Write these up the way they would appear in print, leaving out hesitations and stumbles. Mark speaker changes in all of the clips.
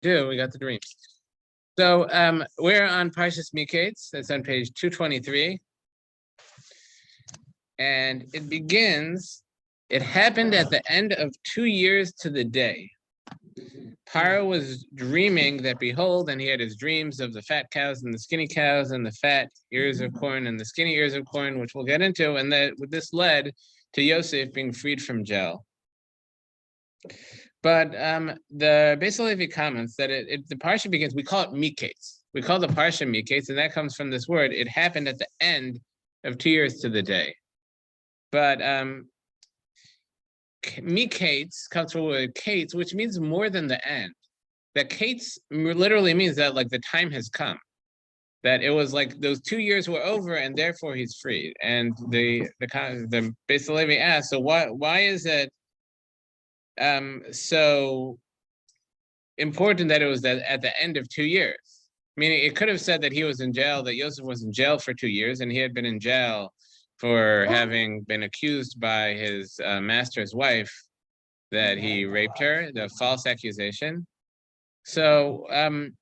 Speaker 1: do. We got the dreams. So we're on Parshas Mikeitz. That's on page 223. And it begins, it happened at the end of 2 years to the day. Paro was dreaming that, behold, and he had his dreams of the fat cows and the skinny cows and the fat ears of corn and the skinny ears of corn, which we'll get into. And that this led to Yosef being freed from jail. But the Beis Halevi comments that the Parsha begins, we call it Mikeitz. We call the Parsha Mikeitz, and that comes from this word. It happened at the end of 2 years to the day. But Mikeitz comes from the word kates, which means more than the end. That kates literally means that like the time has come. That it was like those 2 years were over, and therefore he's freed. And the Beis Halevi asks, so why is it so important that it was that at the end of 2 years? Meaning it could have said that he was in jail, that Yosef was in jail for 2 years, and he had been in jail for having been accused by his master's wife that he raped her, the false accusation. So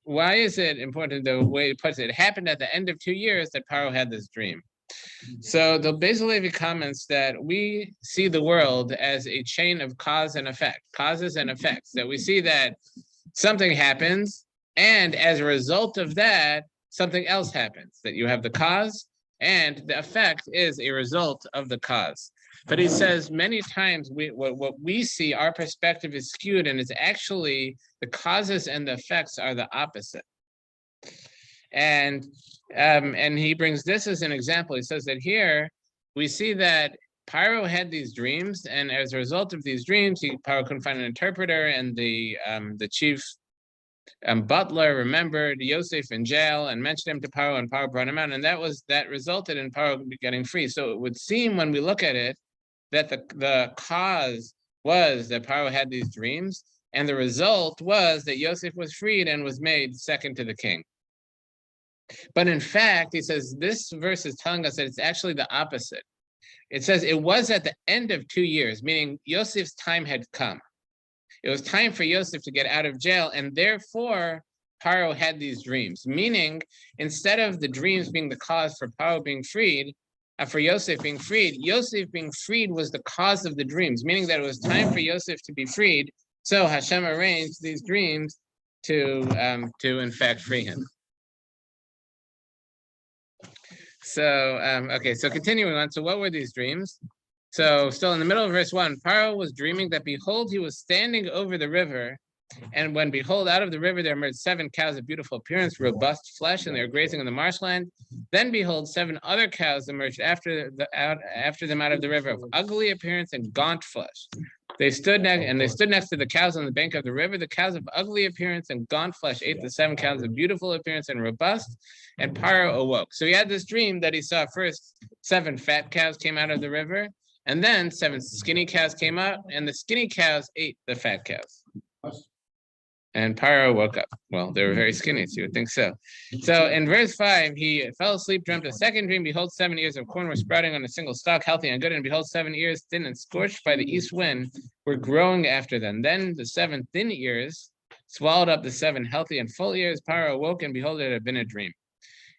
Speaker 1: why is it important, the way it puts it? It happened at the end of 2 years that Paro had this dream. So the Beis Halevi comments that we see the world as a chain of cause and effect, causes and effects, that we see that something happens, and as a result of that, something else happens, that you have the cause, and the effect is a result of the cause. But he says many times what we see, our perspective is skewed, and it's actually the causes and the effects are the opposite. And he brings this as an example. He says that here we see that Paro had these dreams, and as a result of these dreams, Paro couldn't find an interpreter, and the chief butler remembered Yosef in jail and mentioned him to Paro, and Paro brought him out, and that resulted in Paro getting free. So it would seem, when we look at it, that the cause was that Paro had these dreams, and the result was that Yosef was freed and was made second to the king. But in fact, he says this verse is telling us that it's actually the opposite. It says it was at the end of 2 years, meaning Yosef's time had come. It was time for Yosef to get out of jail, and therefore Paro had these dreams. Meaning, instead of the dreams being the cause for Paro being freed, for Yosef being freed was the cause of the dreams, meaning that it was time for Yosef to be freed. So Hashem arranged these dreams to in fact free him. So okay, so continuing on. So what were these dreams? So still in the middle of verse 1, Paro was dreaming that, behold, he was standing over the river, and when, behold, out of the river there emerged 7 cows of beautiful appearance, robust flesh, and they were grazing in the marshland. Then, behold, 7 other cows emerged after them out of the river, of ugly appearance and gaunt flesh. They stood next to the cows on the bank of the river. The cows of ugly appearance and gaunt flesh ate the 7 cows of beautiful appearance and robust, and Paro awoke. So he had this dream that he saw first 7 fat cows came out of the river, and then 7 skinny cows came out, and the skinny cows ate the fat cows. And Paro woke up. Well, they were very skinny, so you would think so. So in verse 5, he fell asleep, dreamt a second dream. Behold, 7 ears of corn were sprouting on a single stalk, healthy and good. And behold, 7 ears, thin and scorched by the east wind, were growing after them. Then the 7 thin ears swallowed up the 7 healthy and full ears. Paro awoke, and behold, it had been a dream.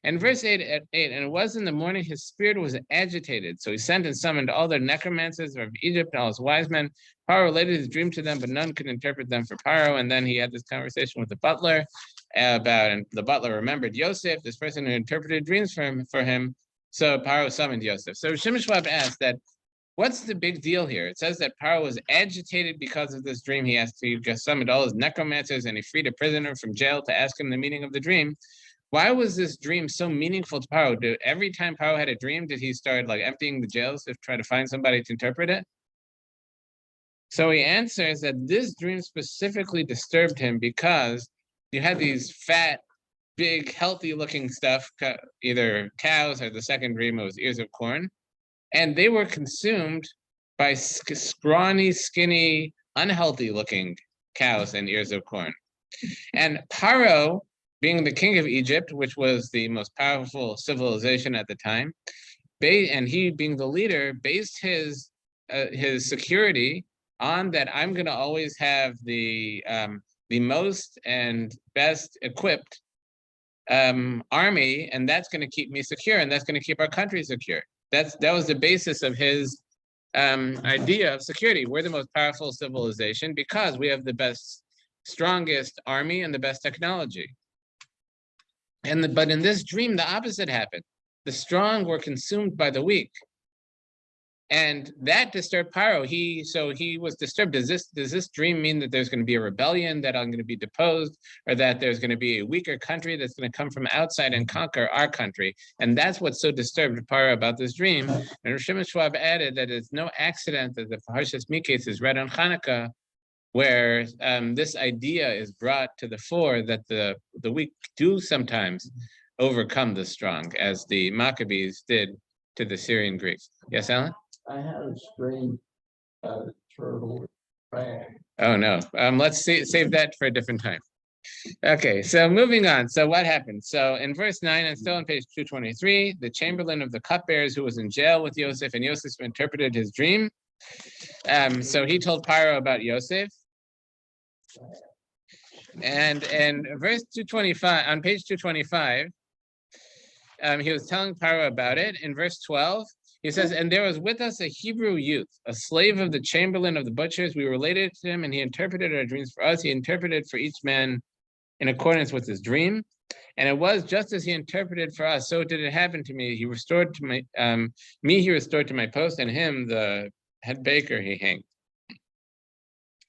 Speaker 1: And verse 8, and it was in the morning, his spirit was agitated. So he sent and summoned all the necromancers of Egypt and all his wise men. Paro related his dream to them, but none could interpret them for Paro. And then he had this conversation with the butler and the butler remembered Yosef, this person who interpreted dreams for him. So Paro summoned Yosef. So Shimon Schwab asked that, what's the big deal here? It says that Paro was agitated because of this dream. He summoned all his necromancers, and he freed a prisoner from jail to ask him the meaning of the dream. Why was this dream so meaningful to Paro? Every time Paro had a dream, did he start like emptying the jails to try to find somebody to interpret it? So he answers that this dream specifically disturbed him because you had these fat, big, healthy-looking stuff, either cows, or the second dream, it was ears of corn, and they were consumed by scrawny, skinny, unhealthy-looking cows and ears of corn. And Paro, being the king of Egypt, which was the most powerful civilization at the time, and he being the leader, based his security on that I'm going to always have the the most and best equipped army, and that's going to keep me secure, and that's going to keep our country secure. That was the basis of his idea of security. We're the most powerful civilization because we have the best, strongest army and the best technology. But in this dream, the opposite happened. The strong were consumed by the weak. And that disturbed Paro. So he was disturbed. Does this dream mean that there's going to be a rebellion, that I'm going to be deposed, or that there's going to be a weaker country that's going to come from outside and conquer our country? And that's what so disturbed Paro about this dream. And Rosh Schwab added that it's no accident that the Parshas Mikeitz is read on Hanukkah, where this idea is brought to the fore that the weak do sometimes overcome the strong, as the Maccabees did to the Syrian Greeks. Yes, Alan?
Speaker 2: I had a strange turtle crab.
Speaker 1: Oh no. Let's save that for a different time. Okay, so moving on. So what happened? So in verse 9, and still on page 223, the chamberlain of the cupbearers who was in jail with Yosef, and Yosef interpreted his dream. So he told Paro about Yosef. And in verse 225, on page 225, he was telling Paro about it. In verse 12, he says, and there was with us a Hebrew youth, a slave of the chamberlain of the butchers. We related to him, and he interpreted our dreams for us. He interpreted for each man in accordance with his dream. And it was just as he interpreted for us, so did it happen to me. He restored to he restored to my post, and him, the head baker, he hanged.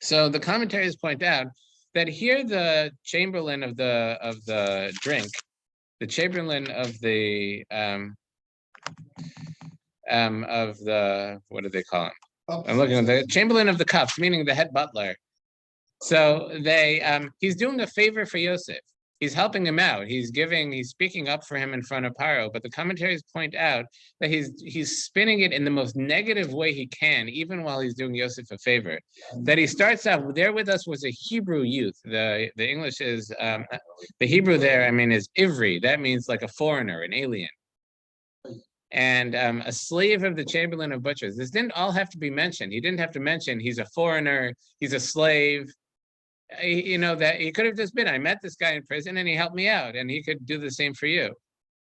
Speaker 1: So the commentaries point out that here the chamberlain of the drink, the chamberlain of the what do they call him? I'm looking at the chamberlain of the cups, meaning the head butler. So he's doing a favor for Yosef. He's helping him out. He's speaking up for him in front of Paro. But the commentaries point out that he's spinning it in the most negative way he can, even while he's doing Yosef a favor. That he starts out, there with us was a Hebrew youth. The English is, the Hebrew there, is Ivri. That means like a foreigner, an alien. And a slave of the chamberlain of butchers. This didn't all have to be mentioned. He didn't have to mention he's a foreigner, he's a slave. That he could have just been, I met this guy in prison and he helped me out, and he could do the same for you.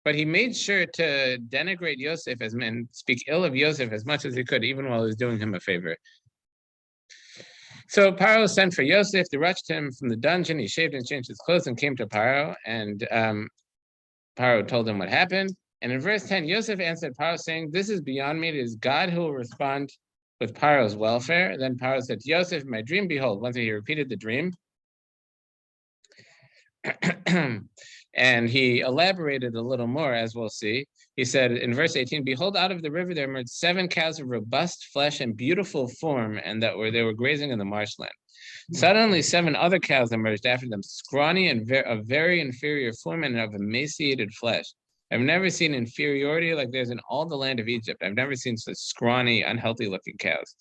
Speaker 1: But he made sure to denigrate Yosef and speak ill of Yosef as much as he could, even while he was doing him a favor. So Paro sent for Yosef. They rushed him from the dungeon. He shaved and changed his clothes and came to Paro. And Paro told him what happened. And in verse 10, Yosef answered Paro, saying, this is beyond me. It is God who will respond with Paro's welfare. Then Paro said to Yosef, my dream, behold. Once he repeated the dream. And he elaborated a little more, as we'll see. He said in verse 18, behold, out of the river there emerged 7 cows of robust flesh and beautiful form, and they were grazing in the marshland. Suddenly 7 other cows emerged after them, scrawny and of very inferior form and of emaciated flesh. I've never seen inferiority like there's in all the land of Egypt. I've never seen such scrawny, unhealthy-looking cows.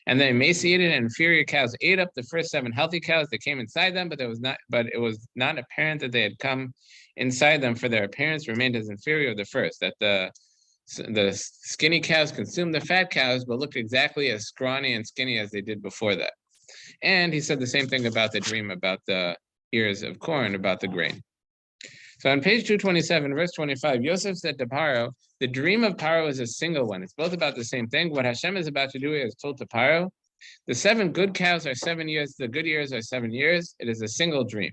Speaker 1: And the emaciated and inferior cows ate up the first 7 healthy cows that came inside them, but it was not apparent that they had come inside them, for their appearance remained as inferior to the first. That the skinny cows consumed the fat cows, but looked exactly as scrawny and skinny as they did before that. And he said the same thing about the dream about the ears of corn, about the grain. So on page 227, verse 25, Yosef said to Paro, the dream of Paro is a single one. It's both about the same thing. What Hashem is about to do is told to Paro. The 7 good cows are 7 years. The good years are 7 years. It is a single dream.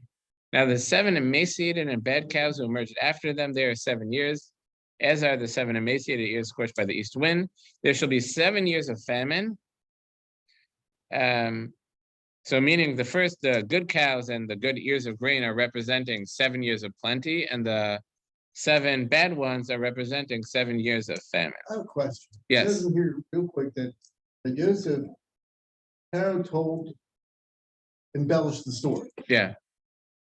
Speaker 1: Now the 7 emaciated and bad cows who emerged after them, they are 7 years, as are the 7 emaciated ears scorched by the east wind. There shall be 7 years of famine. So meaning the good cows and the good ears of grain are representing 7 years of plenty, and the 7 bad ones are representing 7 years of famine.
Speaker 2: I have a question.
Speaker 1: Yes.
Speaker 2: It says in here real quick that Joseph embellished the story.
Speaker 1: Yeah.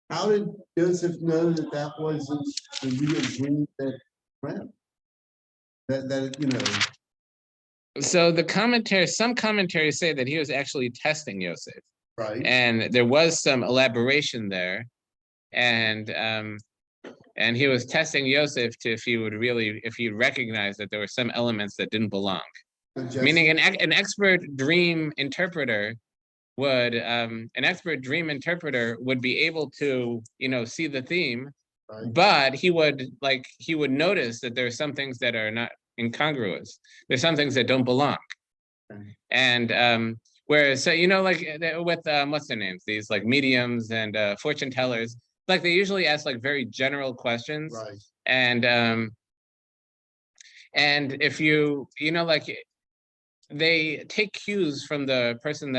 Speaker 2: How did Joseph know that wasn't the real dream that ran?
Speaker 1: So some commentaries say that he was actually testing Yosef.
Speaker 2: Right.
Speaker 1: And there was some elaboration there, and he was testing Yosef to if he recognized that there were some elements that didn't belong. Meaning an expert dream interpreter would an expert dream interpreter would be able to, see the theme,
Speaker 2: Right.
Speaker 1: but he would notice that there are some things that are not incongruous. There's some things that don't belong.
Speaker 2: Okay.
Speaker 1: And whereas, so, like with what's their names? These like mediums and fortune tellers, like they usually ask like very general questions.
Speaker 2: Right.
Speaker 1: And if you like they take cues from the person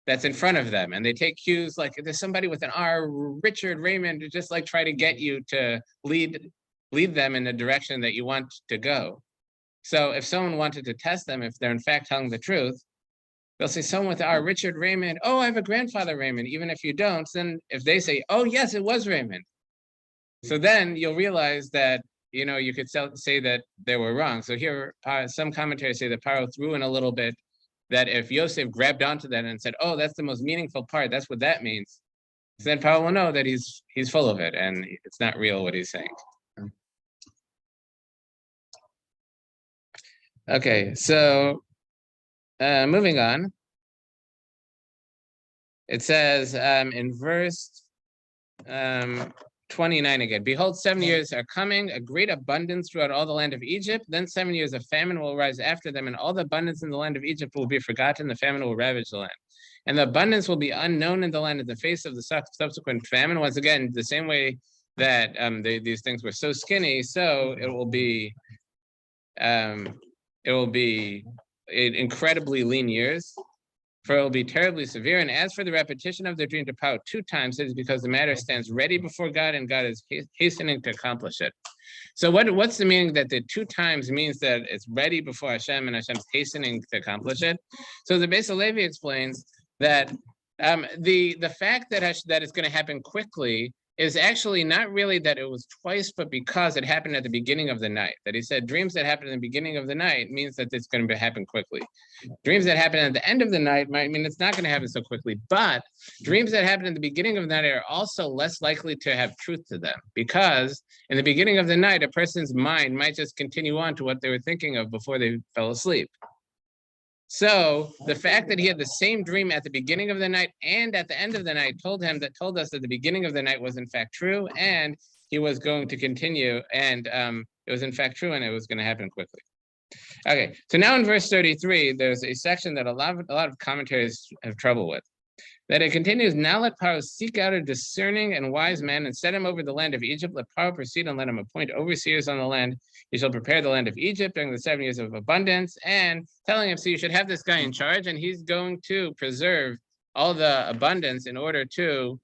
Speaker 1: that's in front of them, and they take cues like there's somebody with an R, Richard Raymond, to just like try to get you to lead them in the direction that you want to go. So if someone wanted to test them, if they're in fact telling the truth, they'll say someone with R, Richard Raymond. Oh, I have a grandfather Raymond. Even if you don't, then if they say, oh yes, it was Raymond, so then you'll realize that you could say that they were wrong. So here, some commentaries say that Paro threw in a little bit that if Yosef grabbed onto that and said, oh, that's the most meaningful part, that's what that means, so then Paro will know that he's full of it and it's not real what he's saying. Okay, so moving on. It says in verse 29 again, behold, 7 years are coming, a great abundance throughout all the land of Egypt. Then 7 years of famine will rise after them, and all the abundance in the land of Egypt will be forgotten. The famine will ravage the land, and the abundance will be unknown in the land in the face of the subsequent famine. Once again, the same way that these things were so skinny, so it will be incredibly lean years, for it will be terribly severe. And as for the repetition of the dream to Paro 2 times, it is because the matter stands ready before God, and God is hastening to accomplish it. So what's the meaning that the 2 times means that it's ready before Hashem and Hashem's hastening to accomplish it? So the Beis Halevi explains that the fact that it's going to happen quickly is actually not really that it was twice, but because it happened at the beginning of the night. That he said dreams that happen in the beginning of the night means that it's going to happen quickly. Dreams that happen at the end of the night might mean it's not going to happen so quickly, but dreams that happen in the beginning of the night are also less likely to have truth to them, because in the beginning of the night, a person's mind might just continue on to what they were thinking of before they fell asleep. So the fact that he had the same dream at the beginning of the night and at the end of the night told us that the beginning of the night was in fact true, and he was going to continue, and it was in fact true, and it was going to happen quickly. Okay, so now in verse 33, there's a section that a lot of commentaries have trouble with. That it continues, now let Paro seek out a discerning and wise man and set him over the land of Egypt. Let Paro proceed and let him appoint overseers on the land. He shall prepare the land of Egypt during the 7 years of abundance, and telling him, so you should have this guy in charge, and he's going to preserve all the abundance in order to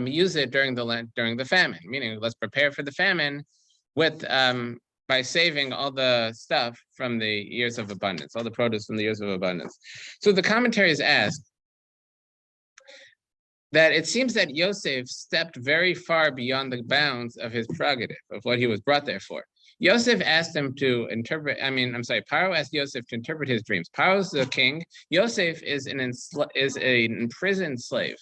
Speaker 1: use it during the famine, meaning let's prepare for the famine with by saving all the stuff from the years of abundance, all the produce from the years of abundance. So the commentaries ask that it seems that Yosef stepped very far beyond the bounds of his prerogative, of what he was brought there for. Yosef asked him to interpret, Paro asked Yosef to interpret his dreams. Paro's the king. Yosef is an imprisoned slave.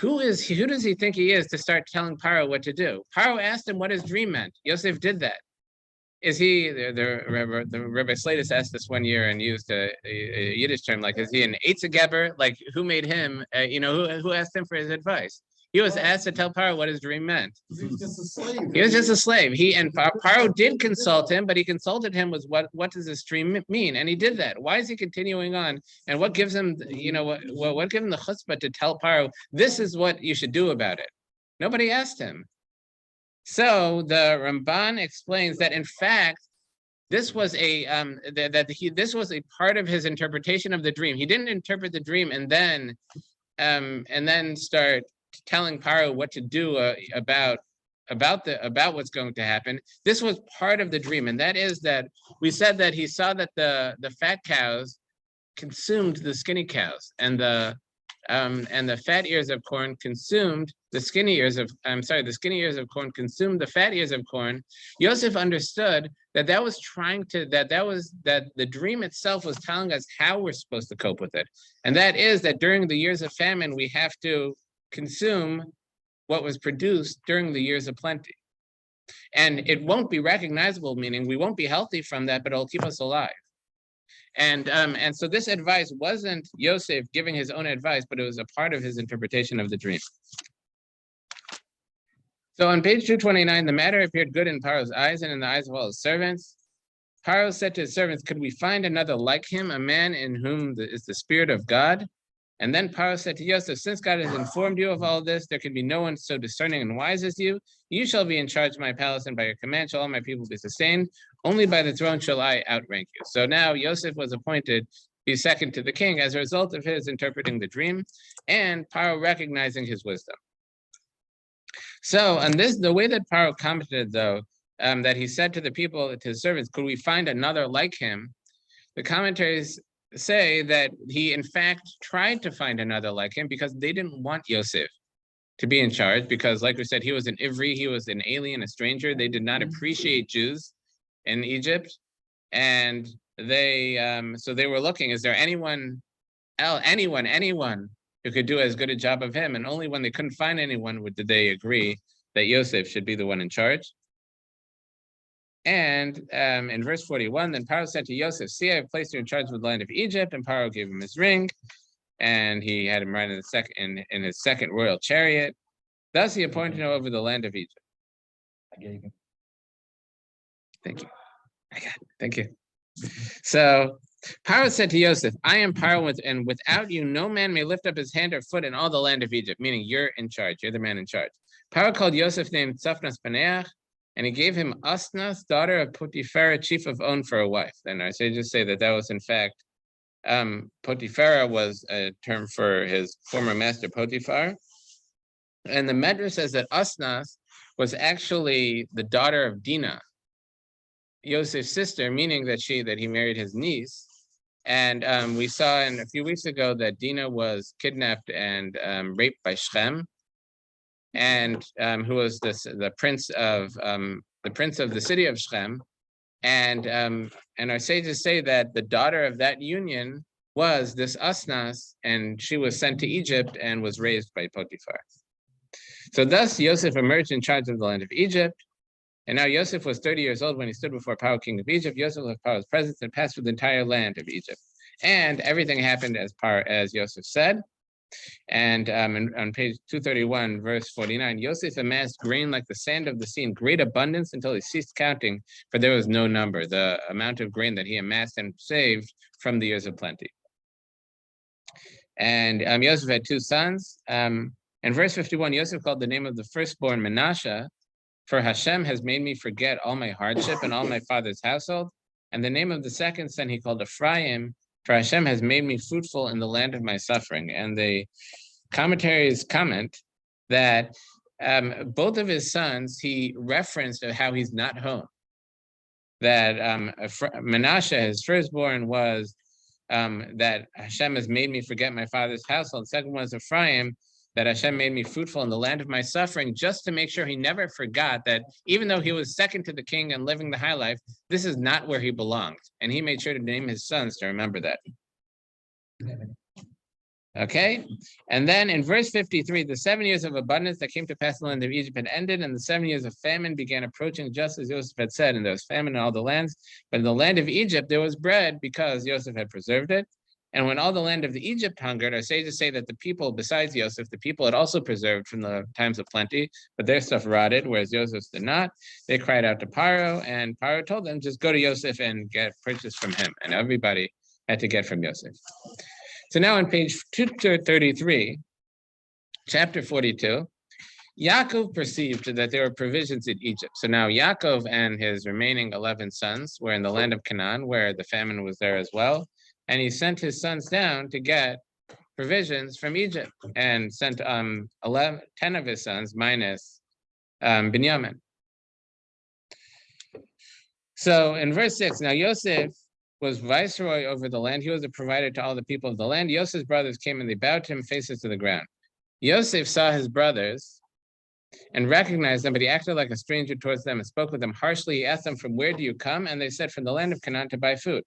Speaker 1: Who does he think he is to start telling Paro what to do? Paro asked him what his dream meant. Yosef did that. Is he, the Rabbi Slatus asked this one year and used a Yiddish term, like, is he an Eitzegeber? Like, who made him, who asked him for his advice? He was asked to tell Paro what his dream meant.
Speaker 2: He was just a slave.
Speaker 1: He was just a slave. Paro did consult him, but he consulted him with what does this dream mean? And he did that. Why is he continuing on? And what gives him, what gives him the chutzpah to tell Paro, this is what you should do about it? Nobody asked him. So the Ramban explains that in fact, this was a part of his interpretation of the dream. He didn't interpret the dream and then start telling Paro what to do about what's going to happen. This was part of the dream, and that is that we said that he saw that the fat cows consumed the skinny cows, and the fat ears of corn consumed the skinny ears of corn consumed the fat ears of corn. Yosef understood that the dream itself was telling us how we're supposed to cope with it. And that is that during the years of famine, we have to consume what was produced during the years of plenty. And it won't be recognizable, meaning we won't be healthy from that, but it'll keep us alive. And so this advice wasn't Yosef giving his own advice, but it was a part of his interpretation of the dream. So on page 229, the matter appeared good in Paro's eyes and in the eyes of all his servants. Paro said to his servants, could we find another like him, a man in whom is the spirit of God? And then Paro said to Yosef, since God has informed you of all this, there can be no one so discerning and wise as you. You shall be in charge of my palace, and by your command shall all my people be sustained. Only by the throne shall I outrank you. So now Yosef was appointed to be second to the king as a result of his interpreting the dream and Paro recognizing his wisdom. So on this, the way that Paro commented, though, that he said to the people, to his servants, could we find another like him? The commentaries say that he, in fact, tried to find another like him because they didn't want Yosef to be in charge because, like we said, he was an Ivri, he was an alien, a stranger. They did not appreciate Jews in Egypt. And so they were looking, is there anyone who could do as good a job of him? And only when they couldn't find anyone did they agree that Yosef should be the one in charge. And in verse 41, then Paro said to Yosef, see, I have placed you in charge of the land of Egypt. And Paro gave him his ring, and he had him ride in his second royal chariot. Thus he appointed him over the land of Egypt. I gave him. Thank you. I got it. Thank you. So Paro said to Yosef, I am Paro, and without you, no man may lift up his hand or foot in all the land of Egypt, meaning you're in charge. You're the man in charge. Paro called Yosef named Tzafnas Paneach, and he gave him Asnath, daughter of Potiphar, chief of On, for a wife. And I should just say that was, in fact, Potiphar was a term for his former master Potiphar. And the Medrash says that Asnath was actually the daughter of Dinah, Yosef's sister, meaning that he married his niece. And we saw a few weeks ago that Dinah was kidnapped and raped by Shem, and who was the prince of the city of Shem. And our sages say that the daughter of that union was this Asnas, and she was sent to Egypt and was raised by Potiphar. So thus Yosef emerged in charge of the land of Egypt. And now Yosef was 30 years old when he stood before Paro, king of Egypt. Yosef left Paro's presence and passed through the entire land of Egypt. And everything happened as Yosef said. And on page 231, verse 49, Yosef amassed grain like the sand of the sea in great abundance until he ceased counting, for there was no number, the amount of grain that he amassed and saved from the years of plenty. And Yosef had two sons. In verse 51, Yosef called the name of the firstborn Menashe, for Hashem has made me forget all my hardship and all my father's household. And the name of the second son he called Ephraim, for Hashem has made me fruitful in the land of my suffering. And the commentaries comment that both of his sons, he referenced how he's not home. That Menashe, his firstborn, was that Hashem has made me forget my father's household. The second one was Ephraim, that Hashem made me fruitful in the land of my suffering, just to make sure he never forgot that even though he was second to the king and living the high life, this is not where he belonged. And he made sure to name his sons to remember that. Okay, and then in verse 53, the 7 years of abundance that came to pass in the land of Egypt had ended, and the 7 years of famine began approaching, just as Joseph had said, and there was famine in all the lands. But in the land of Egypt there was bread, because Joseph had preserved it. And when all the land of the Egypt hungered, our sages say that the people, besides Yosef, the people had also preserved from the times of plenty, but their stuff rotted, whereas Joseph's did not. They cried out to Paro, and Paro told them, just go to Yosef and get purchase from him. And everybody had to get from Yosef. So now on page 233, chapter 42, Yaakov perceived that there were provisions in Egypt. So now Yaakov and his remaining 11 sons were in the land of Canaan, where the famine was there as well. And he sent his sons down to get provisions from Egypt, and sent 10 of his sons minus Binyamin. So in verse 6, now Yosef was viceroy over the land. He was a provider to all the people of the land. Yosef's brothers came and they bowed to him, faces to the ground. Yosef saw his brothers and recognized them, but he acted like a stranger towards them and spoke with them harshly. He asked them, from where do you come? And they said, from the land of Canaan to buy food.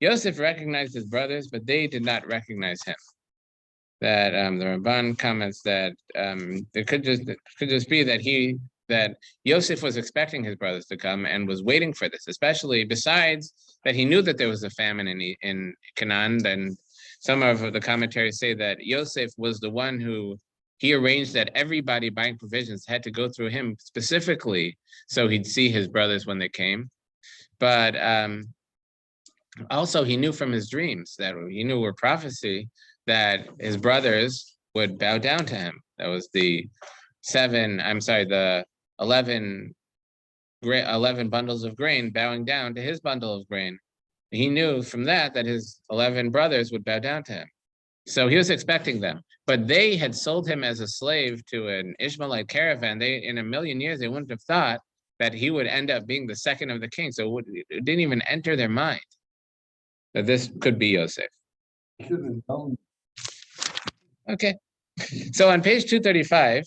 Speaker 1: Yosef recognized his brothers, but they did not recognize him. That the Ramban comments that it could just be that he that Yosef was expecting his brothers to come and was waiting for this, especially besides that he knew that there was a famine in Canaan. Then some of the commentaries say that Yosef was the one who he arranged that everybody buying provisions had to go through him specifically so he'd see his brothers when they came. But also he knew from his dreams that he knew were prophecy that his brothers would bow down to him. That was the 11 bundles of grain bowing down to his bundle of grain. He knew from that his 11 brothers would bow down to him. So he was expecting them, but they had sold him as a slave to an Ishmaelite caravan. In a million years, they wouldn't have thought that he would end up being the second of the king. So it didn't even enter their mind that this could be Yosef. Okay. So on page 235,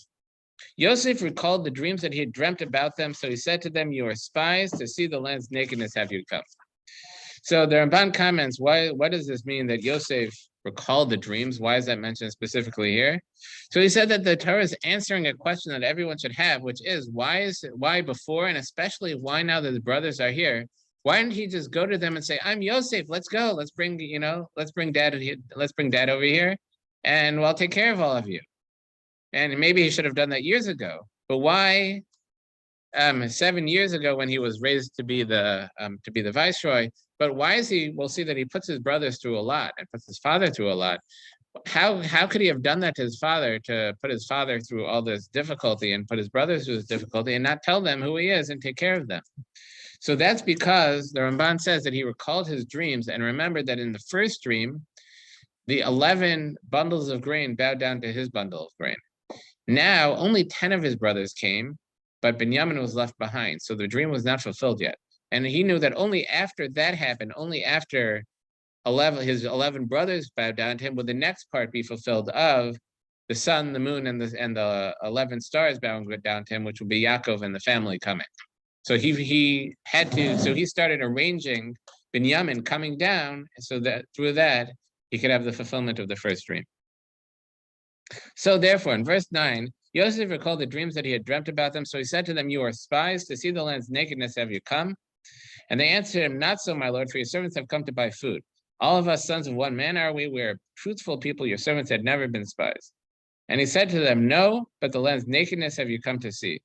Speaker 1: Yosef recalled the dreams that he had dreamt about them. So he said to them, "You are spies. To see the land's nakedness have you come." So the Ramban comments, what does this mean that Yosef recalled the dreams? Why is that mentioned specifically here? So he said that the Torah is answering a question that everyone should have, which is why before, and especially why now that the brothers are here, why didn't he just go to them and say, "I'm Yosef, let's go, let's bring dad over here, and I'll take care of all of you." And maybe he should have done that years ago. But why 7 years ago when he was raised to be the viceroy? But why is he? We'll see that he puts his brothers through a lot and puts his father through a lot. How could he have done that to his father, to put his father through all this difficulty and put his brothers through this difficulty and not tell them who he is and take care of them? So that's because the Ramban says that he recalled his dreams and remembered that in the first dream, the 11 bundles of grain bowed down to his bundle of grain. Now, only 10 of his brothers came, but Binyamin was left behind. So the dream was not fulfilled yet. And he knew that only after that happened, only after his 11 brothers bowed down to him, would the next part be fulfilled of the sun, the moon, and the 11 stars bowing down to him, which would be Yaakov and the family coming. So he started arranging Binyamin coming down so that through that he could have the fulfillment of the first dream. So therefore, in verse 9, Yosef recalled the dreams that he had dreamt about them. So he said to them, "You are spies. To see the land's nakedness have you come?" And they answered him, "Not so, my lord, for your servants have come to buy food. All of us sons of one man are we. We are truthful people. Your servants had never been spies." And he said to them, "No, but the land's nakedness have you come to see."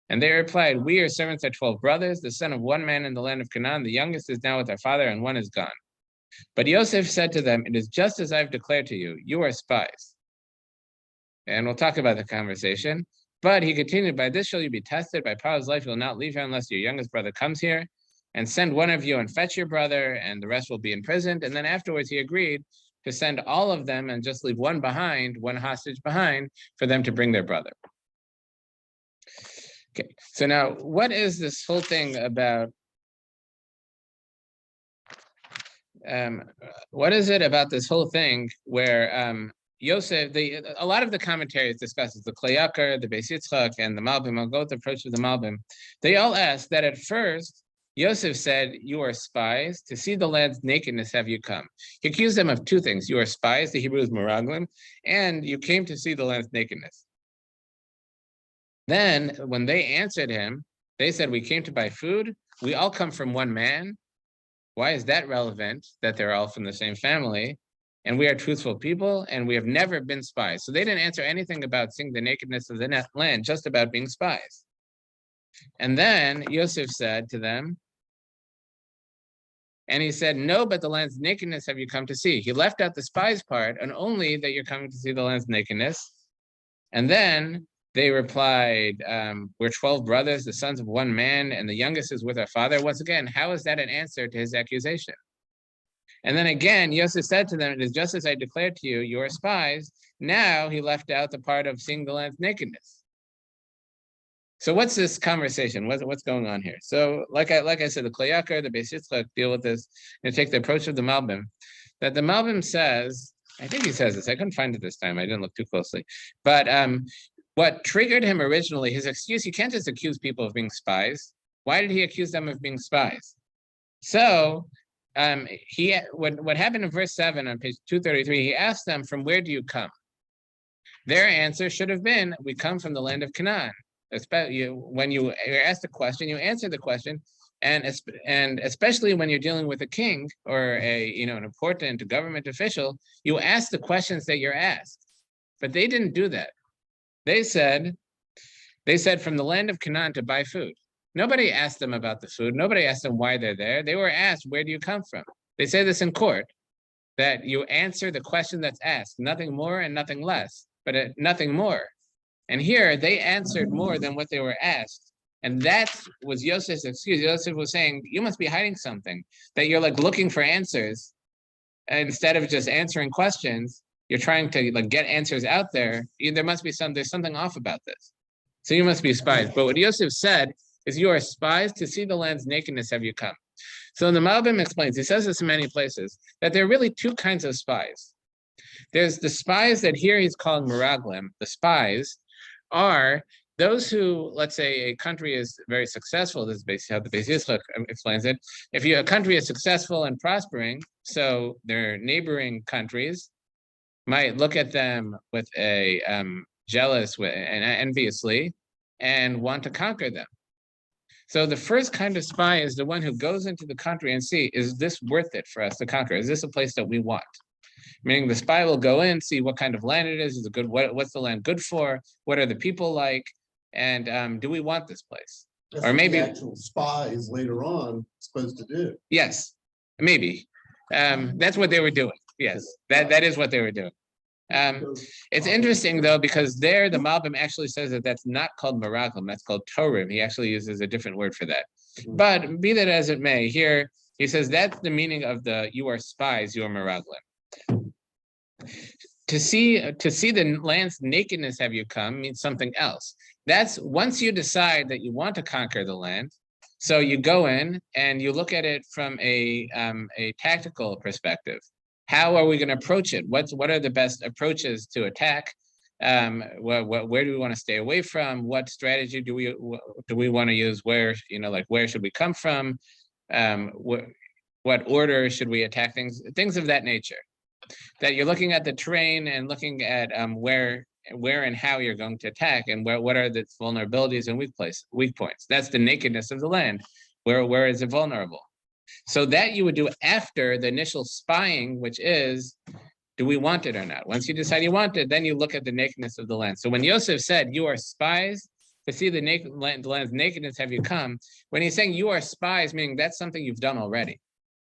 Speaker 1: And they replied, "We, your servants, are 12 brothers, the son of one man in the land of Canaan. The youngest is now with our father, and one is gone." But Yosef said to them, "It is just as I've declared to you. You are spies." And we'll talk about the conversation. But he continued, "By this shall you be tested. By Paro's life, you'll not leave here unless your youngest brother comes here. And send one of you and fetch your brother, and the rest will be imprisoned." And then afterwards he agreed to send all of them and just leave one hostage behind, for them to bring their brother. Okay, so now what is this whole thing about? What is it about this whole thing where Yosef, a lot of the commentaries discusses the Klei Yakar, the Beis Yitzchak, and the Malbim. I'll go with the approach of the Malbim. They all ask that at first Yosef said, "You are spies. To see the land's nakedness have you come." He accused them of two things. You are spies, the Hebrew is meraglim, and you came to see the land's nakedness. Then when they answered him, they said, "We came to buy food. We all come from one man." Why is that relevant, that they're all from the same family? And we are truthful people, and we have never been spies. So they didn't answer anything about seeing the nakedness of the land, just about being spies. And then Yosef said to them, and he said, "No, but the land's nakedness have you come to see." He left out the spies part, and only that you're coming to see the land's nakedness. And then they replied, "We're 12 brothers, the sons of one man, and the youngest is with our father." Once again, how is that an answer to his accusation? And then again, Yosef said to them, "It is just as I declared to you, you are spies." Now he left out the part of seeing the land's nakedness. So what's this conversation? What's going on here? So like I said, the Klei Yakar, the Beis Yitzchak deal with this and take the approach of the Malbim. That the Malbim says, I think he says this, I couldn't find it this time, I didn't look too closely. But what triggered him originally, his excuse, you can't just accuse people of being spies. Why did he accuse them of being spies? So what happened in verse 7 on page 233, he asked them, "From where do you come?" Their answer should have been, "We come from the land of Canaan." when you're asked a question, you answer the question, and especially when you're dealing with a king or an important government official, you ask the questions that you're asked. But they didn't do that. They said from the land of Canaan to buy food. Nobody asked them about the food. Nobody asked them why they're there. They were asked, where do you come from? They say this in court, that you answer the question that's asked, nothing more and nothing less, but nothing more. And here they answered more than what they were asked. And that was Yosef's excuse. Yosef was saying, you must be hiding something, that you're like looking for answers. And instead of just answering questions, you're trying to like get answers out there. There must be there's something off about this. So you must be spies. But what Yosef said is, you are spies, to see the land's nakedness have you come. So the Malbim explains, he says this in many places, that there are really two kinds of spies. There's the spies that here he's calling Meraglim. The spies are those who, let's say a country is very successful, this is basically how the Beis Yitzchak explains it. If a country is successful and prospering, so their neighboring countries might look at them with a jealous and enviously and want to conquer them. So the first kind of spy is the one who goes into the country and see, is this worth it for us to conquer? Is this a place that we want? Meaning the spy will go in, see what kind of land it is it good, what's the land good for, what are the people like, and do we want this place?
Speaker 2: That's
Speaker 1: or maybe
Speaker 2: the actual spy is later on supposed to do.
Speaker 1: Yes, maybe. That's what they were doing. Yes, that is what they were doing. It's interesting though, because there the Malbim actually says that that's not called Meraglim, that's called Torim. He actually uses a different word for that. But be that as it may, here he says that's the meaning of the you are spies, you are Meraglim. To see the land's nakedness have you come means something else. That's once you decide that you want to conquer the land, so you go in and you look at it from a tactical perspective. How are we going to approach it? What are the best approaches to attack? Where do we want to stay away from? What strategy do we want to use? Where where should we come from? What order should we attack things of that nature? That you're looking at the terrain and looking at where and how you're going to attack, and what are the vulnerabilities and weak points. That's the nakedness of the land. Where is it vulnerable? So that you would do after the initial spying, which is, do we want it or not? Once you decide you want it, then you look at the nakedness of the land. So when Yosef said, you are spies, to see the land's nakedness have you come, when he's saying you are spies, meaning that's something you've done already.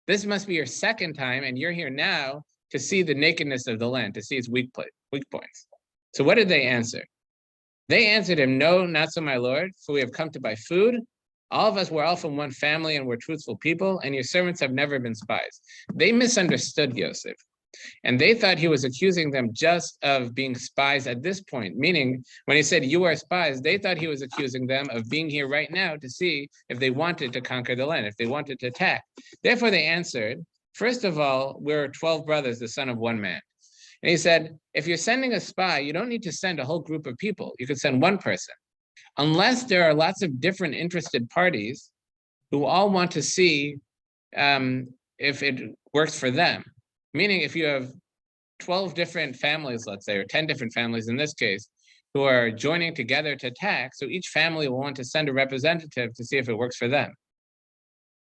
Speaker 1: This must be your second time, and you're here now to see the nakedness of the land, to see its weak points. So what did they answer? They answered him, no, not so, my lord, for we have come to buy food. All of us were all from one family and we're truthful people, and your servants have never been spies. They misunderstood Yosef, and they thought he was accusing them just of being spies at this point, meaning when he said, you are spies, they thought he was accusing them of being here right now to see if they wanted to conquer the land, if they wanted to attack. Therefore, they answered, first of all, we're 12 brothers, the son of one man. And he said, if you're sending a spy, you don't need to send a whole group of people. You could send one person. Unless there are lots of different interested parties who all want to see if it works for them. Meaning if you have 12 different families, let's say, or 10 different families in this case, who are joining together to attack, so each family will want to send a representative to see if it works for them.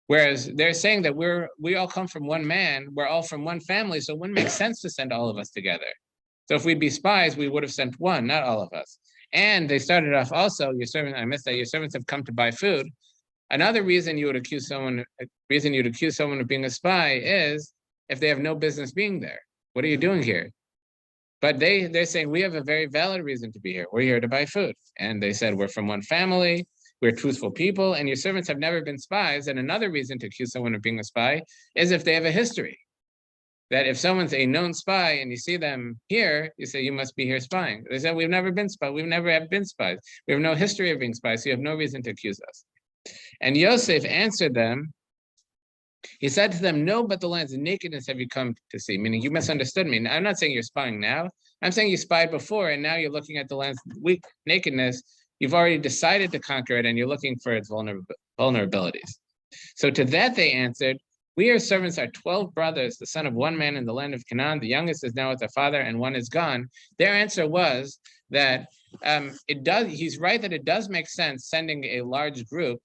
Speaker 1: Whereas they're saying that we all come from one man, we're all from one family, so it wouldn't make sense to send all of us together. So if we'd be spies, we would have sent one, not all of us. And they started off also, I missed that, your servants have come to buy food. Another reason you would accuse someone of being a spy is if they have no business being there. What are you doing here? But they're saying we have a very valid reason to be here. We're here to buy food. And they said we're from one family, we're truthful people, and your servants have never been spies. And another reason to accuse someone of being a spy is if they have a history. That if someone's a known spy and you see them here, you say, you must be here spying. They said, we've never been spies. We've never have been spies. We have no history of being spies, so you have no reason to accuse us. And Yosef answered them. He said to them, no, but the land's nakedness have you come to see, meaning you misunderstood me. I'm not saying you're spying now. I'm saying you spied before, and now you're looking at the land's weak nakedness. You've already decided to conquer it, and you're looking for its vulnerabilities. So to that they answered, we, our servants, are 12 brothers, the son of one man in the land of Canaan. The youngest is now with their father, and one is gone. Their answer was that he's right that it does make sense sending a large group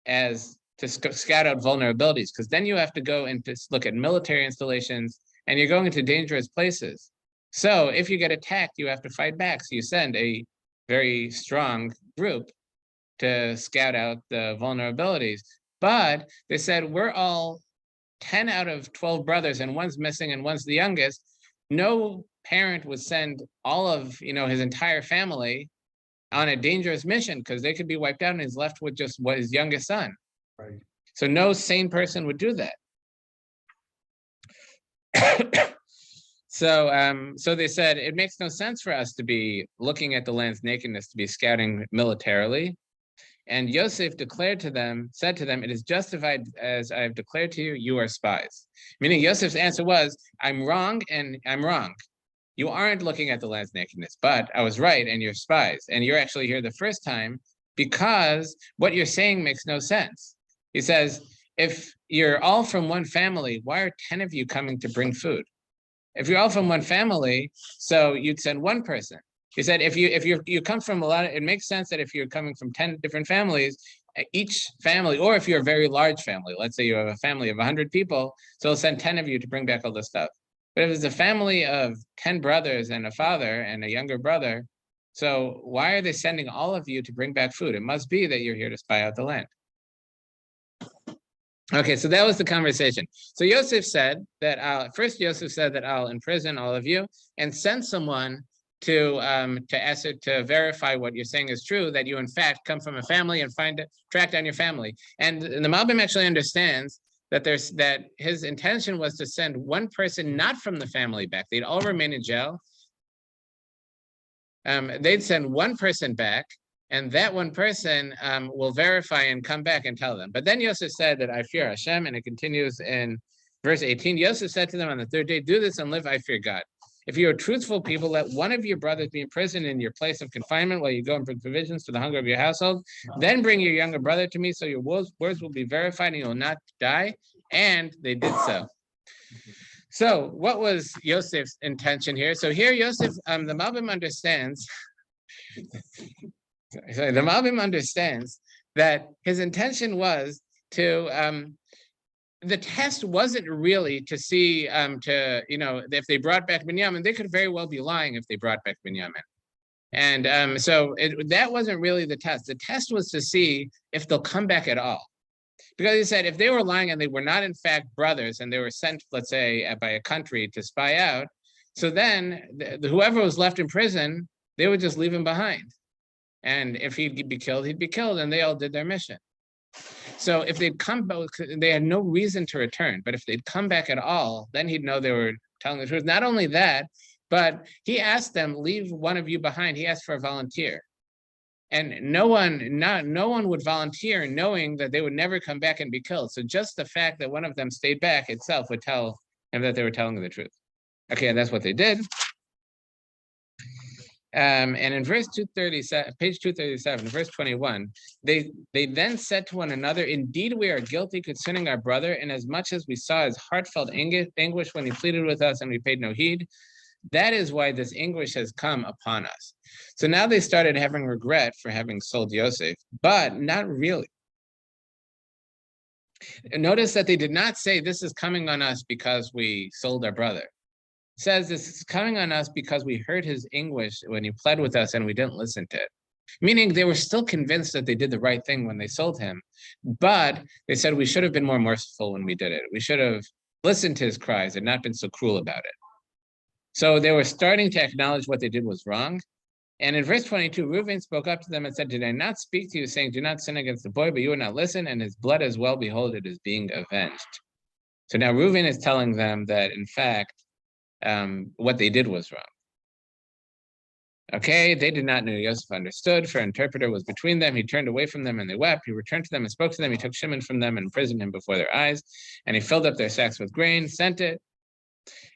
Speaker 1: as to scout out vulnerabilities, because then you have to go and look at military installations and you're going into dangerous places. So if you get attacked, you have to fight back. So you send a very strong group to scout out the vulnerabilities. But they said, we're all 10 out of 12 brothers and one's missing and one's the youngest. No parent would send all of his entire family on a dangerous mission, because they could be wiped out and he's left with just his youngest son.
Speaker 2: Right.
Speaker 1: So no sane person would do that. So they said, it makes no sense for us to be looking at the land's nakedness, to be scouting militarily. And Yosef said to them, it is justified as I have declared to you, you are spies. Meaning Yosef's answer was, I'm wrong and I'm wrong. You aren't looking at the land's nakedness, but I was right and you're spies. And you're actually here the first time because what you're saying makes no sense. He says, if you're all from one family, why are 10 of you coming to bring food? If you're all from one family, so you'd send one person. He said, if you come from a lot, it makes sense that if you're coming from 10 different families, each family, or if you're a very large family, let's say you have a family of 100 people, so they'll send 10 of you to bring back all this stuff. But if it's a family of 10 brothers and a father and a younger brother, so why are they sending all of you to bring back food? It must be that you're here to spy out the land. Okay, so that was the conversation. So Yosef said that I'll imprison all of you and send someone to verify what you're saying is true, that you in fact come from a family, and track down your family. And the Malbim actually understands that his intention was to send one person not from the family back. They'd all remain in jail. They'd send one person back, and that one person will verify and come back and tell them. But then Yosef said that I fear Hashem, and it continues in verse 18. Yosef said to them on the third day, do this and live, I fear God. If you are truthful people, let one of your brothers be imprisoned in your place of confinement while you go and bring provisions to the hunger of your household. Then bring your younger brother to me, so your words will be verified and you will not die. And they did so. So what was Yosef's intention here? So here Yosef, the Malbim understands, that his intention was to, the test wasn't really to see, if they brought back Binyamin. They could very well be lying if they brought back Binyamin. And that wasn't really the test. The test was to see if they'll come back at all. Because he said, if they were lying and they were not in fact brothers and they were sent, let's say, by a country to spy out, so then whoever was left in prison, they would just leave him behind. And if he'd be killed, he'd be killed, and they all did their mission. So if they'd come back, they had no reason to return. But if they'd come back at all, then he'd know they were telling the truth. Not only that, but he asked them, leave one of you behind. He asked for a volunteer. And no one would volunteer knowing that they would never come back and be killed. So just the fact that one of them stayed back itself would tell him that they were telling the truth. Okay, and that's what they did. And in verse 237, page 237, verse 21, they then said to one another, indeed we are guilty concerning our brother, inasmuch as we saw his heartfelt anguish when he pleaded with us and we paid no heed. That is why this anguish has come upon us. So now they started having regret for having sold Yosef, but not really. Notice that they did not say this is coming on us because we sold our brother. It says this is coming on us because we heard his anguish when he pled with us and we didn't listen to it. Meaning they were still convinced that they did the right thing when they sold him, but they said we should have been more merciful when we did it. We should have listened to his cries and not been so cruel about it. So they were starting to acknowledge what they did was wrong. And in verse 22, Reuven spoke up to them and said, did I not speak to you, saying, do not sin against the boy, but you would not listen, and his blood as well, behold, it is being avenged. So now Reuven is telling them that, in fact, what they did was wrong. Okay, they did not know. Yosef understood, for an interpreter was between them. He turned away from them and they wept. He returned to them and spoke to them. He took Shimon from them and imprisoned him before their eyes. And he filled up their sacks with grain, sent it.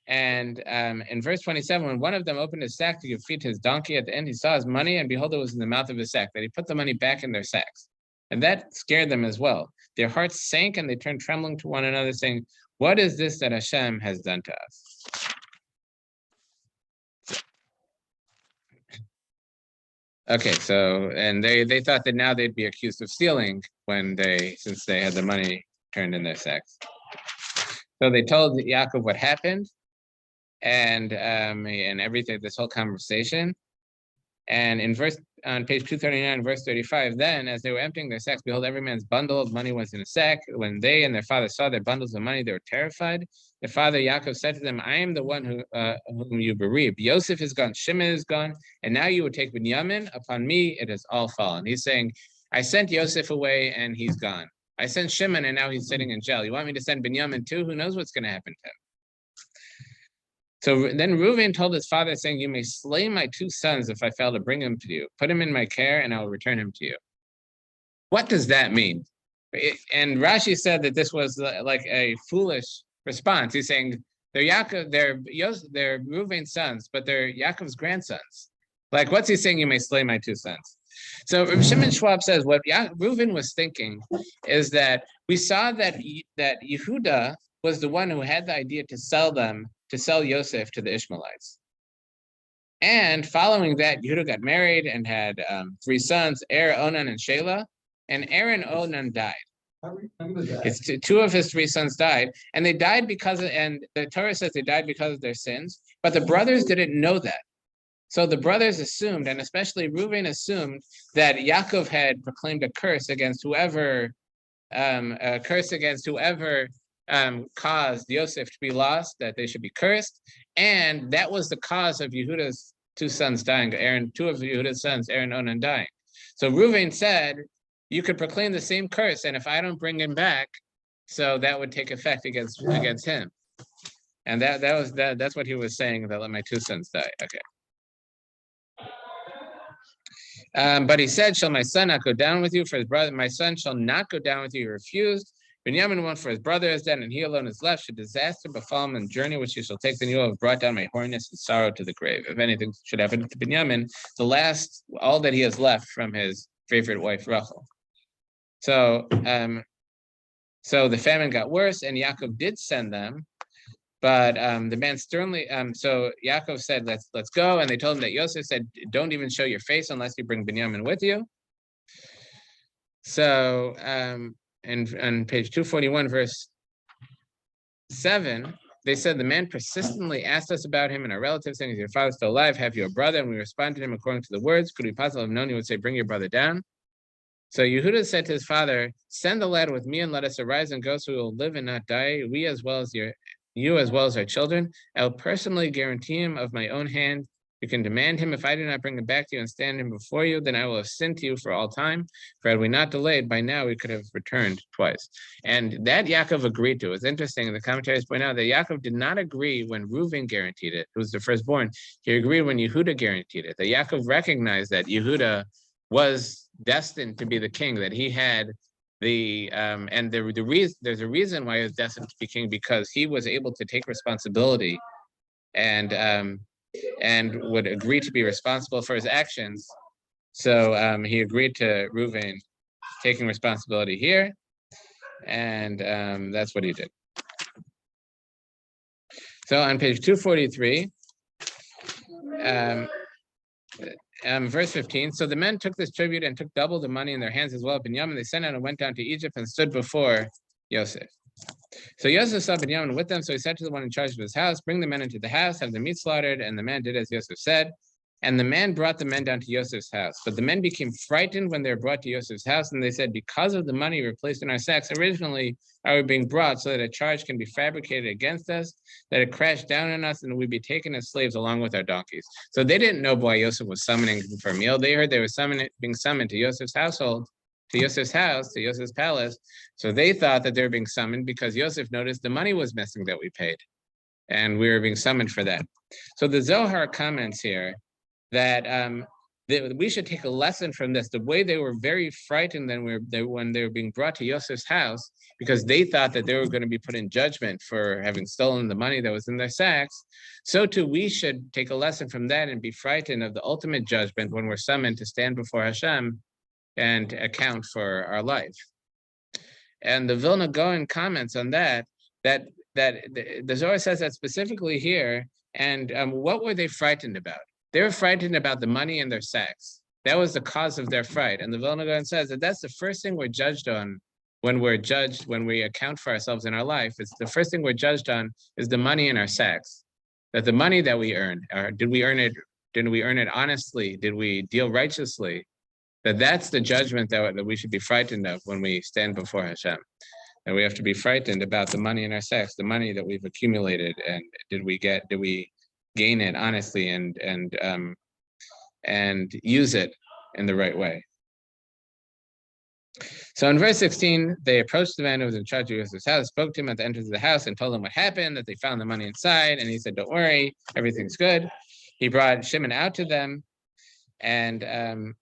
Speaker 1: And in verse 27, when one of them opened his sack to give feed to his donkey, at the end he saw his money, and behold, it was in the mouth of his sack, that he put the money back in their sacks. And that scared them as well. Their hearts sank and they turned trembling to one another, saying, what is this that Hashem has done to us? Okay, so and they thought that now they'd be accused of stealing since they had the money turned in their sacks. So they told Yaakov what happened, and everything, this whole conversation. And on page 239, verse 35, then as they were emptying their sacks, behold, every man's bundle of money was in a sack. When they and their father saw their bundles of money, they were terrified. Their father Yaakov said to them, I am the one whom you bereaved. Yosef is gone, Shimon is gone, and now you would take Binyamin. Upon me it has all fallen. He's saying, I sent Yosef away and he's gone. I sent Shimon and now he's sitting in jail. You want me to send Binyamin too? Who knows what's going to happen to him? So then Reuven told his father, saying, you may slay my two sons if I fail to bring him to you. Put him in my care, and I will return him to you. What does that mean? And Rashi said that this was like a foolish response. He's saying, they're Reuven's sons, but they're Yaakov's grandsons. Like, what's he saying? You may slay my two sons. So Rabbi Shimon Schwab says what Reuven was thinking is that we saw that Yehuda was the one who had the idea to sell Yosef to the Ishmaelites. And following that, Yehuda got married and had 3 sons, Onan, and Shelah. And and Onan died.
Speaker 2: I remember that.
Speaker 1: It's 2 of his 3 sons died, and they died and the Torah says they died because of their sins, but the brothers didn't know that. So the brothers assumed, and especially Reuven assumed, that Yaakov had proclaimed a curse against whoever caused Yosef to be lost, that they should be cursed, and that was the cause of Yehuda's 2 sons dying, 2 of Yehuda's sons, and Onan, dying. So Reuven said, you could proclaim the same curse, and if I don't bring him back, so that would take effect against him. And that's what he was saying, that let my 2 sons die. Okay. But he said, shall my son not go down with you for his brother? My son shall not go down with you. He refused. Binyamin went, for his brother is dead, and he alone is left. Should disaster befall him in the journey which you shall take, then you will have brought down my hoariness and sorrow to the grave. If anything should happen to Binyamin, all that he has left from his favorite wife, Rachel. So the famine got worse, and Yaakov did send them, but the man sternly. So Yaakov said, "Let's go," and they told him that Yosef said, "Don't even show your face unless you bring Binyamin with you." So and on page 241, verse 7, they said, the man persistently asked us about him and our relatives, saying, is your father still alive? Have you a brother? And we responded to him according to the words. Could we possibly have known he would say, bring your brother down? So Yehuda said to his father, send the lad with me and let us arise and go, so we will live and not die, you as well as our children. I will personally guarantee him of my own hand. You can demand him. If I do not bring him back to you and stand him before you, then I will have sinned to you for all time. For had we not delayed, by now we could have returned twice. And that Yaakov agreed to. It's interesting. The commentaries point out that Yaakov did not agree when Reuven guaranteed it, who was the firstborn. He agreed when Yehuda guaranteed it. That Yaakov recognized that Yehuda was destined to be the king, that he had there's a reason why he was destined to be king, because he was able to take responsibility and would agree to be responsible for his actions. So he agreed to Reuven taking responsibility here, and that's what he did. So on page 243, verse 15, so the men took this tribute and took double the money in their hands as well. Binyamin they sent out and went down to Egypt and stood before Yosef. So Yosef saw Binyamin with them, so he said to the one in charge of his house, bring the men into the house, have the meat slaughtered, and the man did as Yosef said. And the man brought the men down to Yosef's house. But the men became frightened when they were brought to Yosef's house, and they said, because of the money we placed in our sacks, originally are we being brought so that a charge can be fabricated against us, that it crashed down on us, and we be taken as slaves along with our donkeys. So they didn't know why Yosef was summoning them for a meal. They heard they were being summoned to Yosef's household, to Yosef's house, to Yosef's palace. So they thought that they were being summoned because Yosef noticed the money was missing that we paid, and we were being summoned for that. So the Zohar comments here that we should take a lesson from this. The way they were very frightened when they were being brought to Yosef's house, because they thought that they were going to be put in judgment for having stolen the money that was in their sacks. So too, we should take a lesson from that and be frightened of the ultimate judgment when we're summoned to stand before Hashem and account for our life. And the Vilna Gaon comments on that the Zohar says that specifically here. And what were they frightened about? They were frightened about the money in their sacks. That was the cause of their fright. And the Vilna Gaon says that that's the first thing we're judged on when we account for ourselves in our life. It's the first thing we're judged on is the money in our sacks. That the money that we earn, did we earn it honestly? Did we deal righteously? That's the judgment that we should be frightened of when we stand before Hashem. And we have to be frightened about the money in our sacks, the money that we've accumulated, and did we gain it honestly and use it in the right way. So in verse 16, they approached the man who was in charge of Yosef's house, spoke to him at the entrance of the house, and told him what happened, that they found the money inside. And he said, "Don't worry, everything's good." He brought Shimon out to them, and on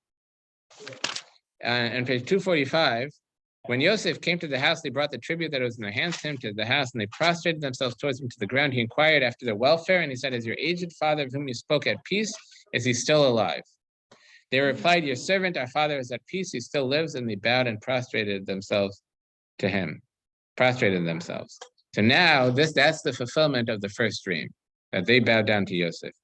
Speaker 1: page 245, when Yosef came to the house, they brought the tribute that was in their hands to him to the house, and they prostrated themselves towards him to the ground. He inquired after their welfare, and he said, "Is your aged father of whom you spoke at peace? Is he still alive?" They replied, "Your servant, our father, is at peace. He still lives." And they bowed and prostrated themselves to him. So now that's the fulfillment of the first dream, that they bowed down to Yosef.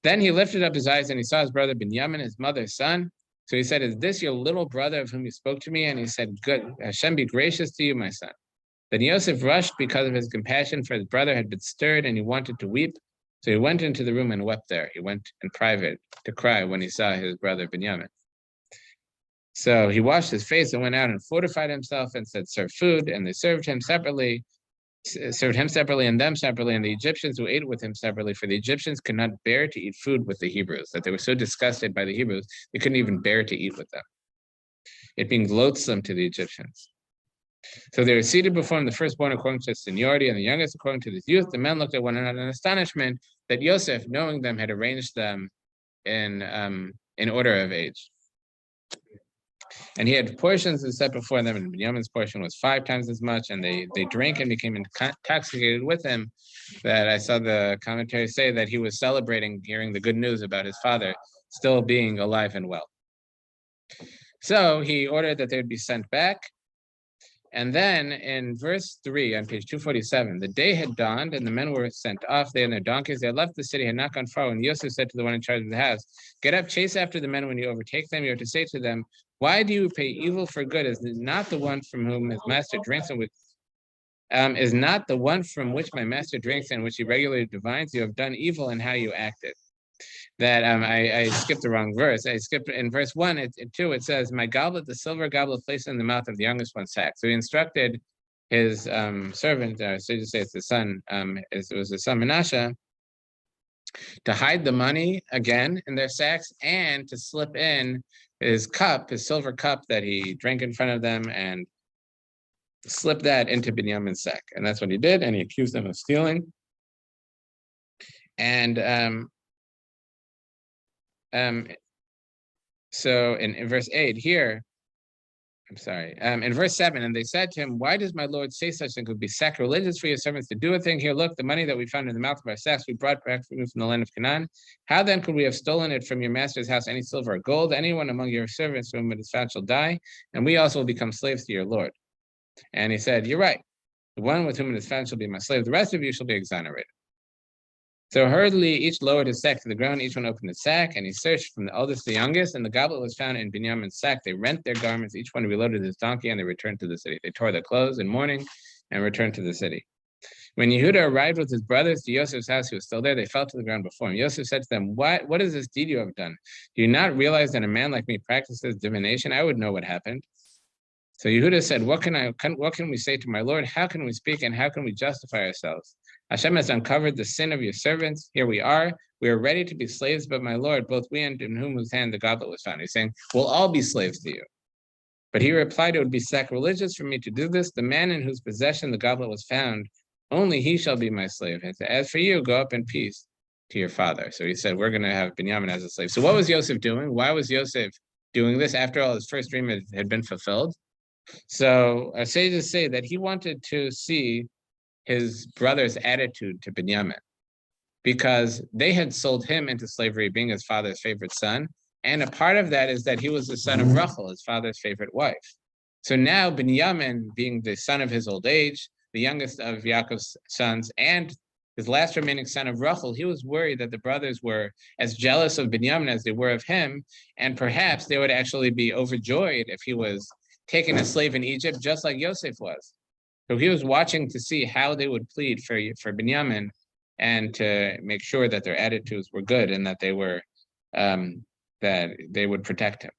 Speaker 1: Then he lifted up his eyes and he saw his brother Binyamin, his mother's son. So he said, "Is this your little brother of whom you spoke to me?" And he said, "Good. Hashem be gracious to you, my son." Then Yosef rushed because of his compassion, for his brother had been stirred and he wanted to weep. So he went into the room and wept there. He went in private to cry when he saw his brother Binyamin. So he washed his face and went out and fortified himself and said, "Serve food." And they served him separately and them separately, and the Egyptians who ate with him separately, for the Egyptians could not bear to eat food with the Hebrews, that they were so disgusted by the Hebrews, they couldn't even bear to eat with them, it being loathsome to the Egyptians. So they were seated before him, the firstborn according to his seniority, and the youngest according to his youth. The men looked at one another in astonishment that Yosef, knowing them, had arranged them in order of age. And he had portions set before them, and Binyamin's portion was 5 times as much, and they drank and became intoxicated with him, that I saw the commentaries say that he was celebrating hearing the good news about his father still being alive and well. So he ordered that they would be sent back. And then in verse 3 on page 247, the day had dawned and the men were sent off, they and their donkeys. They had left the city, had not gone far, and Yosef said to the one in charge of the house, "Get up, chase after the men. When you overtake them, you have to say to them, 'Why do you pay evil for good? Is not the one from whom his master drinks and is not the one from which my master drinks and which he regularly divines? You have done evil in how you acted.'" That I skipped the wrong verse. I skipped in verse 1, 2, it says, "My goblet, the silver goblet placed in the mouth of the youngest one's sack." So he instructed his servant, so you say it's the son, it was the son Menashe, to hide the money again in their sacks and to slip in his cup, his silver cup that he drank in front of them, and slip that into Binyamin's sack. And that's what he did, and he accused them of stealing. And so in verse 8 here, in verse 7, and they said to him, "Why does my Lord say such things? It would be sacrilegious for your servants to do a thing. Here, look, the money that we found in the mouth of our sacks, we brought back from you from the land of Canaan. How then could we have stolen it from your master's house, any silver or gold? Anyone among your servants whom it is found shall die, and we also will become slaves to your Lord." And he said, "You're right. The one with whom it is found shall be my slave. The rest of you shall be exonerated." So hurriedly each lowered his sack to the ground, each one opened his sack, and he searched from the eldest to the youngest, and the goblet was found in Binyamin's sack. They rent their garments, each one reloaded his donkey, and they returned to the city. They tore their clothes in mourning and returned to the city. When Yehuda arrived with his brothers to Yosef's house, he was still there. They fell to the ground before him. Yosef said to them, What is this deed you have done? Do you not realize that a man like me practices divination? I would know what happened. So Yehuda said, what can we say to my Lord? How can we speak, and how can we justify ourselves? Hashem has uncovered the sin of your servants. Here we are. We are ready to be slaves, but my Lord, both we and in whose hand the goblet was found. He's saying, we'll all be slaves to you. But he replied, it would be sacrilegious for me to do this. The man in whose possession the goblet was found, only he shall be my slave. And as for you, go up in peace to your father. So he said, we're going to have Binyamin as a slave. So what was Yosef doing? Why was Yosef doing this? After all, his first dream had been fulfilled. So our sages say that he wanted to see his brother's attitude to Binyamin, because they had sold him into slavery, being his father's favorite son. And a part of that is that he was the son of Rachel, his father's favorite wife. So now Binyamin, being the son of his old age, the youngest of Yaakov's sons, and his last remaining son of Rachel, he was worried that the brothers were as jealous of Binyamin as they were of him, and perhaps they would actually be overjoyed if he was taken a slave in Egypt, just like Yosef was. So he was watching to see how they would plead for Binyamin, and to make sure that their attitudes were good and that they were that they would protect him.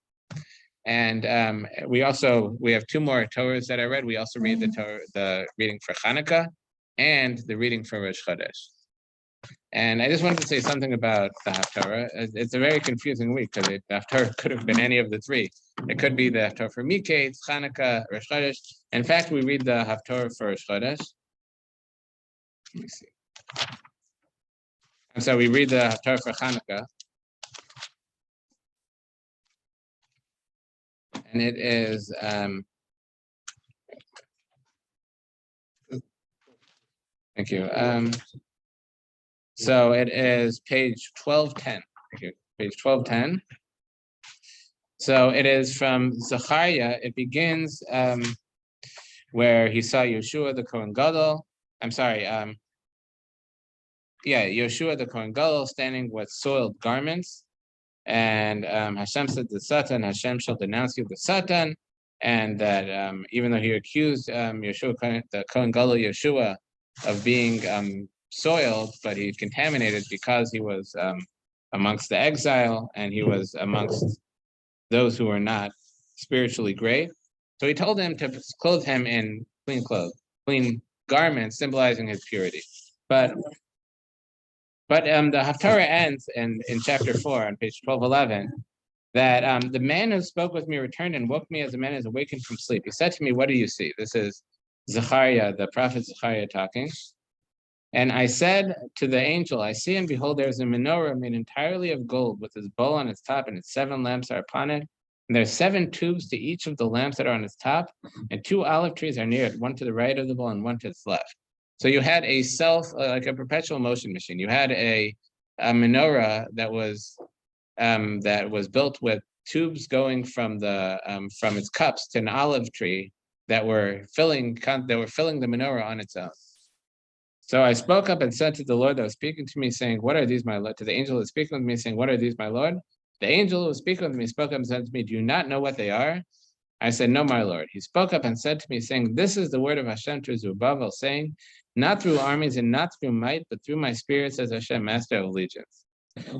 Speaker 1: And we have two more Torahs that I read. We also read the reading for Hanukkah and the reading for Rosh Chodesh. And I just wanted to say something about the Haftarah. It's a very confusing week because the Haftarah could have been any of the three. It could be the Haftarah for Mikeitz, Hanukkah, Rosh Chodesh. In fact, we read the Haftarah for Rosh Chodesh. Let me see. And so we read the Haftarah for Hanukkah. And it is thank you. So it is page 1210. Thank you. Page 1210. So it is from Zechariah. It begins where he saw Yeshua the Kohen Gadol. I'm sorry. Yeshua the Kohen Gadol standing with soiled garments. And Hashem said to Satan, Hashem shall denounce you to Satan, and that even though he accused Yeshua, the Kohen Gadol Yeshua, of being soiled, but he contaminated because he was amongst the exile and he was amongst those who were not spiritually great. So he told him to clothe him in clean clothes, clean garments, symbolizing his purity. But the Haftarah ends in chapter 4 on page 1211, that the man who spoke with me returned and woke me as a man is awakened from sleep. He said to me, what do you see? This is Zechariah, the prophet Zechariah talking. And I said to the angel, I see and behold, there is a menorah made entirely of gold with its bowl on its top, and its 7 lamps are upon it. And there are 7 tubes to each of the lamps that are on its top, and 2 olive trees are near it, one to the right of the bowl and one to its left. So you had a like a perpetual motion machine. You had a menorah that was built with tubes going from its cups to an olive tree that were filling the menorah on its own. So I spoke up and said to the Lord that was speaking to me, saying, what are these, my Lord? To the angel that was speaking with me, saying, what are these, my Lord? The angel who was speaking with me spoke up and said to me, do you not know what they are? I said, no, my Lord. He spoke up and said to me, saying, this is the word of Hashem to Zerubbabel, saying, not through armies and not through might, but through my spirit, says Hashem, master of legions.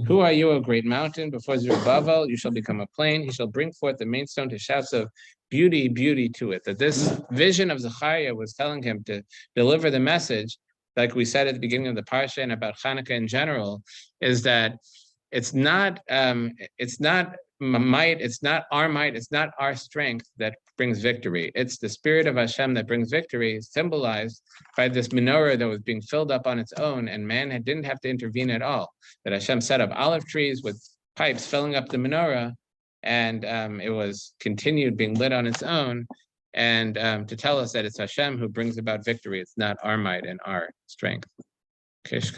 Speaker 1: Who are you, a great mountain? Before Zerubbabel, you shall become a plain. He shall bring forth the main stone to shouts of beauty, beauty to it. That this vision of Zechariah was telling him to deliver the message, like we said at the beginning of the Parsha and about Hanukkah in general, is that it's not might, it's not our strength that brings victory. It's the spirit of Hashem that brings victory, symbolized by this menorah that was being filled up on its own, and man didn't have to intervene at all. That Hashem set up olive trees with pipes filling up the menorah, and it was continued being lit on its own, and to tell us that it's Hashem who brings about victory. It's not our might and our strength.